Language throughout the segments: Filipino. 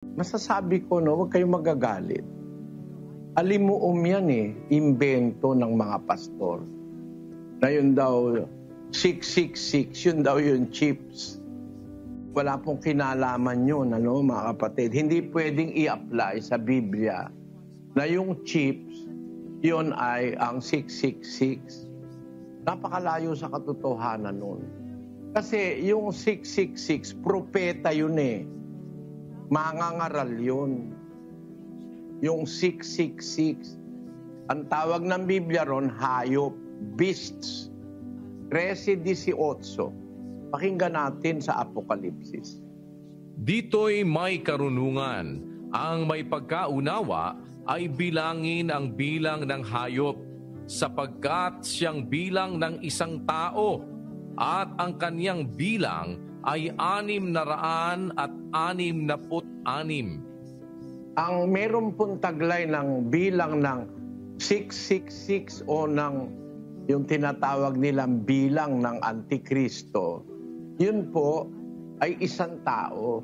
Masasabi ko, no, huwag kayong magagalit. Alimuom yan imbento ng mga pastor. Na yun daw, 666, yun daw yung chips. Wala pong kinalaman yun, mga kapatid. Hindi pwedeng i-apply sa Biblia na yung chips, yun ay ang 666. Napakalayo sa katotohanan nun. Kasi yung 666, propeta yun mangangaral yun. Yung 666, ang tawag ng Biblia ron, hayop, beasts. 13:18. Pakinggan natin sa Apokalipsis. Dito'y may karunungan. Ang may pagkaunawa ay bilangin ang bilang ng hayop, sapagkat siyang bilang ng isang tao, at ang kaniyang bilang ay 666. Ang meron pong taglay ng bilang ng 666 o ng yung tinatawag nilang bilang ng Antikristo, yun po ay isang tao,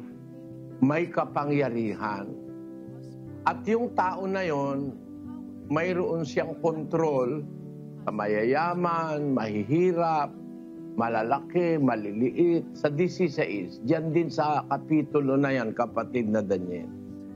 may kapangyarihan. At yung tao na yon, mayroon siyang kontrol sa mayayaman, mahihirap, malalaki, maliliit. Sa 16, diyan din sa kapitulo na yan, kapatid na Daniel.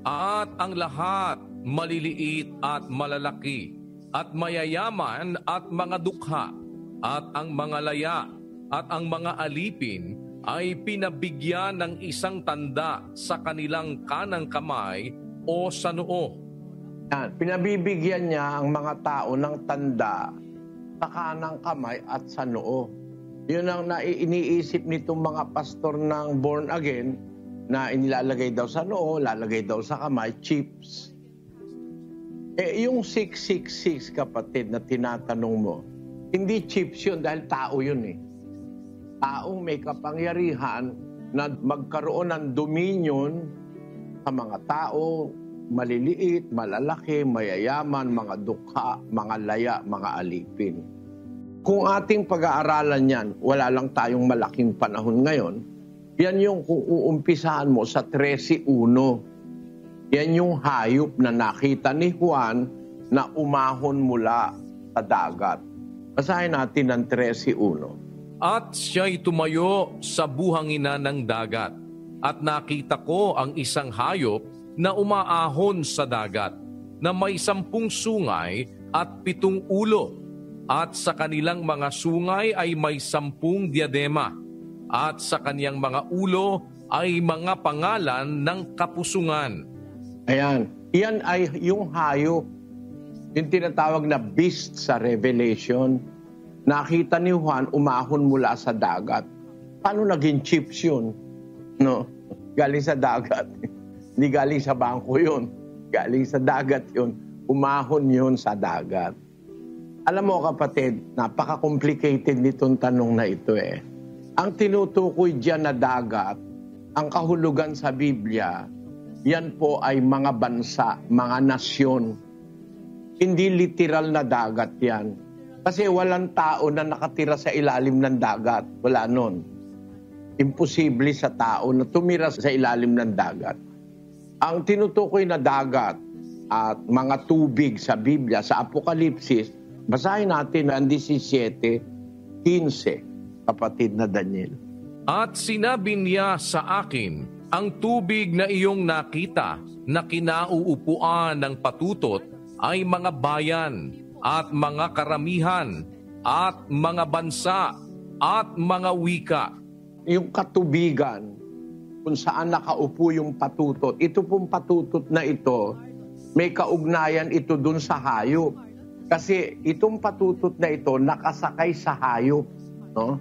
At ang lahat, maliliit at malalaki, at mayayaman at mga dukha, at ang mga laya, at ang mga alipin, ay pinabigyan ng isang tanda sa kanilang kanang kamay o sa noo. Pinabibigyan niya ang mga tao ng tanda sa kanang kamay at sa noo. Yun ang iniisip nitong mga pastor ng born again, na inilalagay daw sa noo, lalagay daw sa kamay, chips. Yung 666, kapatid, na tinatanong mo, hindi chips yun dahil tao yun Taong may kapangyarihan na magkaroon ng dominion sa mga tao, maliliit, malalaki, mayayaman, mga dukha, mga laya, mga alipin. Kung ating pag-aaralan yan, wala lang tayong malaking panahon ngayon, yan yung kung uumpisahan mo sa 13:1. Yan yung hayop na nakita ni Juan na umahon mula sa dagat. Basahin natin ang 13:1. At siya'y tumayo sa buhangina ng dagat, at nakita ko ang isang hayop na umaahon sa dagat, na may 10 sungay at 7 ulo, at sa kanilang mga sungay ay may 10 diadema, at sa kaniyang mga ulo ay mga pangalan ng kapusungan. Ayan, yan ay yung hayop, yung tinatawag na beast sa Revelation. Nakita ni Juan, umahon mula sa dagat. Paano naging chips yun? No? Galing sa dagat. Hindi galing sa bangko yun. Galing sa dagat yun. Umahon yun sa dagat. Alam mo kapatid, napaka-complicated nitong tanong na ito Ang tinutukoy dyan na dagat, ang kahulugan sa Biblia, yan po ay mga bansa, mga nasyon. Hindi literal na dagat yan. Kasi walang tao na nakatira sa ilalim ng dagat. Wala nun. Imposible sa tao na tumira sa ilalim ng dagat. Ang tinutukoy na dagat at mga tubig sa Biblia, sa Apokalipsis, basahin natin ang 17:15, kapatid na Daniel. At sinabi niya sa akin, ang tubig na iyong nakita na kinauupuan ng patutot ay mga bayan at mga karamihan at mga bansa at mga wika. Yung katubigan, kung saan nakaupo yung patutot, ito pong patutot na ito, may kaugnayan ito dun sa hayop. Kasi itong patutot na ito, nakasakay sa hayop. No?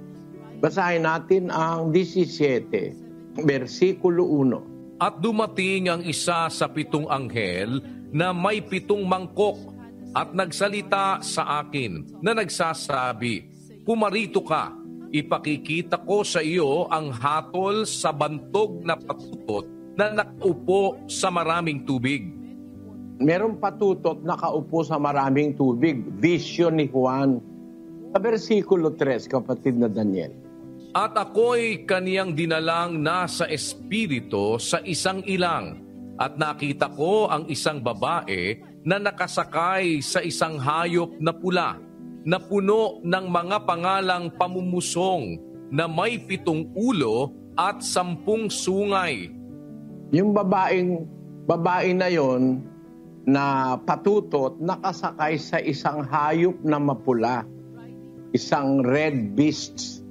Basahin natin ang 17, versikulo 1. At dumating ang isa sa 7 anghel na may 7 mangkok at nagsalita sa akin na nagsasabi, pumarito ka, ipakikita ko sa iyo ang hatol sa bantog na patutot na nakaupo sa maraming tubig. Merong patutot nakaupo sa maraming tubig. Vision ni Juan. Sa versikulo 3, kapatid na Daniel. At ako'y kaniyang dinalang nasa espiritu sa isang ilang, At nakita ko ang isang babae na nakasakay sa isang hayop na pula, na puno ng mga pangalang pamumusong, na may 7 ulo at 10 sungay. Yung babae na yon na patutot, nakasakay sa isang hayop na mapula, isang red beast.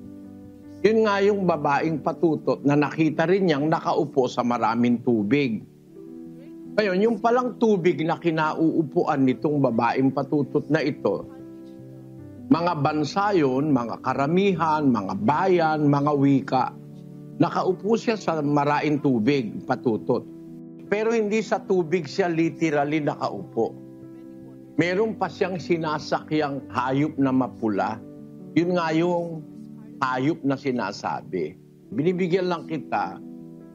Yun nga yung babaeng patutot na nakita rin niyang nakaupo sa maraming tubig. Ngayon, yung palang tubig na kinauupuan nitong babaeng patutot na ito, mga bansa yun, mga karamihan, mga bayan, mga wika, nakaupo siya sa maraing tubig, patutot. Pero hindi sa tubig siya literally nakaupo. Meron pa siyang sinasakyang hayop na mapula. Yun nga yung hayop na sinasabi. Binibigyan lang kita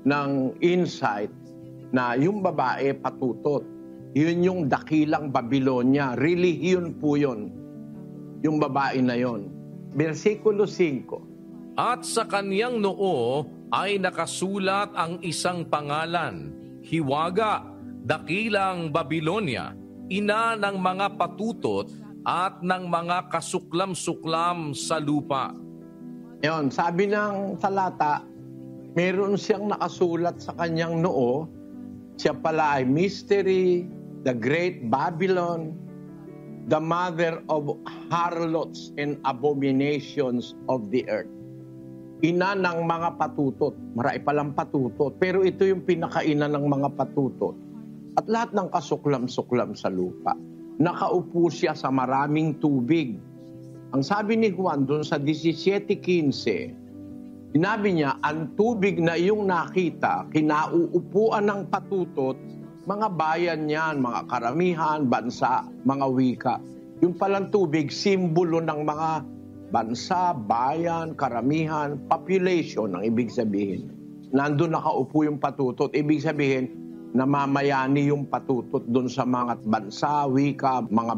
ng insight na yung babae patutot, yun yung dakilang Babylonia. Really, yun po yun. Yung babae na yun. Versikulo 5. At sa kaniyang noo ay nakasulat ang isang pangalan, Hiwaga, dakilang Babylonia, ina ng mga patutot at ng mga kasuklam-suklam sa lupa. Yun, sabi ng talata, meron siyang nakasulat sa kanyang noo. Siya pala ay mystery, the great Babylon, the mother of harlots and abominations of the earth. Ina ng mga patutot. Marami palang patutot. Pero ito yung pinakaina ng mga patutot. At lahat ng kasuklam-suklam sa lupa. Nakaupo siya sa maraming tubig. Ang sabi ni Juan doon sa 17:15, sinabi niya, ang tubig na iyong nakita, kinauupuan ng patutot, mga bayan yan, mga karamihan, bansa, mga wika. Yung palang tubig, simbolo ng mga bansa, bayan, karamihan, population, ang ibig sabihin. Nandun nakaupo yung patutot, ibig sabihin, namamayani yung patutot doon sa mga bansa, wika, mga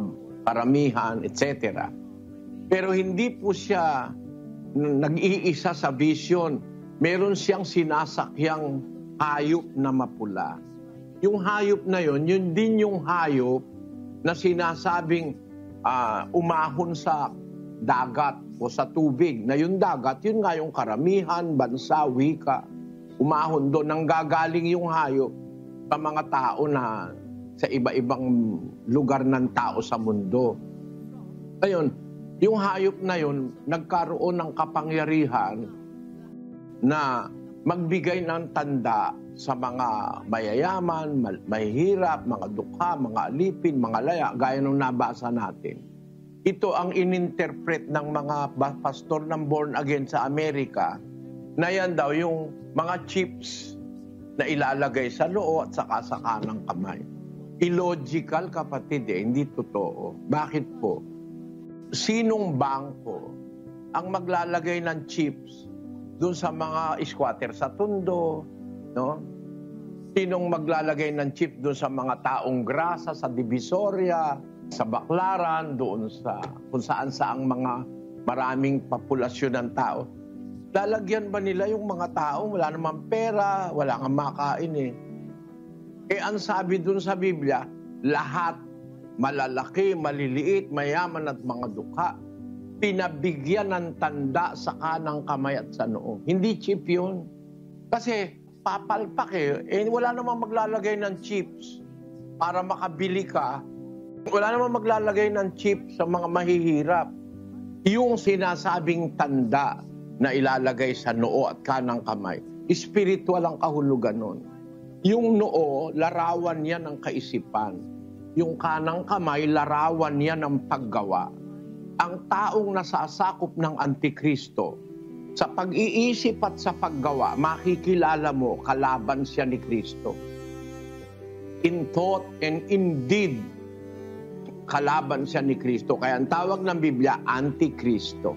karamihan, etc. Pero hindi po siya nag-iisa sa vision. Meron siyang sinasakyang hayop na mapula. Yung hayop na yun din yung hayop na sinasabing umahon sa dagat o sa tubig. Na yung dagat, yun nga yung karamihan, bansa, wika. Umahon doon. Nanggagaling yung hayop sa mga tao na sa iba-ibang lugar ng tao sa mundo. Ayun, yung hayop na yun, nagkaroon ng kapangyarihan na magbigay ng tanda sa mga mayayaman, mahihirap, mga dukha, mga alipin, mga laya, gaya nung nabasa natin. Ito ang ininterpret ng mga pastor ng born again sa Amerika, na yan daw yung mga chips na ilalagay sa noo at saka sa kanang kamay. Illogical, kapatid, hindi totoo. Bakit po? Sinong bangko ang maglalagay ng chips doon sa mga squatter sa Tondo, no? Sinong maglalagay ng chip doon sa mga taong grasa sa Divisoria, sa Baclaran, doon sa kung saan-saang mga maraming populasyon ng tao? Lalagyan ba nila yung mga tao? Wala namang pera, wala kang makain eh. Ang sabi doon sa Biblia, lahat, malalaki, maliliit, mayaman at mga dukha, pinabigyan ng tanda sa kanang kamay at sa noo. Hindi chip yun. Kasi papalpak wala namang maglalagay ng chips para makabili ka. Wala namang maglalagay ng chip sa mga mahihirap. Yung sinasabing tanda na ilalagay sa noo at kanang kamay, spiritual ang kahulugan nun. Yung noo, larawan niya ng kaisipan. Yung kanang kamay, larawan niya ng paggawa. Ang taong nasasakop ng Antikristo, sa pag-iisip at sa paggawa, makikilala mo, kalaban siya ni Kristo. In thought and in deed, kalaban siya ni Kristo. Kaya ang tawag ng Biblia, Antikristo.